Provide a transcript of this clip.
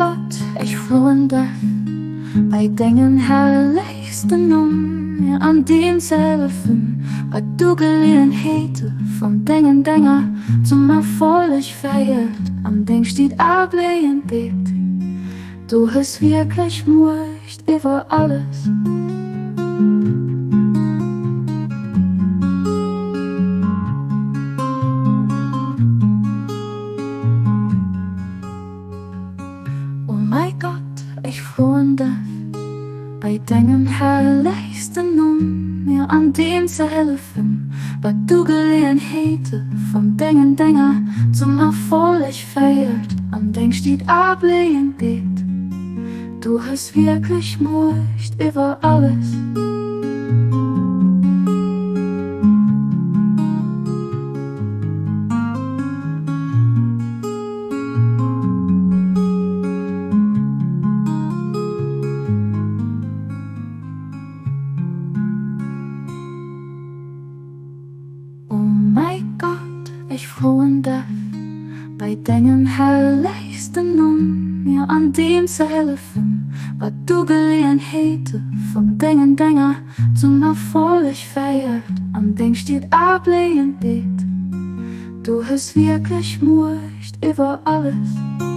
Gott, ich wundere bei dingen herrlichsten mir an demselben, wat du Gelegenheiten von Dinger zum Erfolg feiert. Am Ding steht ablehnen Bett, du hast wirklich Macht über alles. Oh mein Gott, ich wundere bei deinem herrlichsten mir an demselben, wat du Gelegenheiten von Dinger zum Erfolg feiert. Am Ding steht ablehnen Bett, du hast wirklich Macht über alles. Oh mein Gott, ich wundere bei deinem herrlichsten mir an demselben, wat du Gelegenheiten von Dinger zum Erfolg feiert. Am Ding steht ablehnen Bett, du hast wirklich Macht über alles.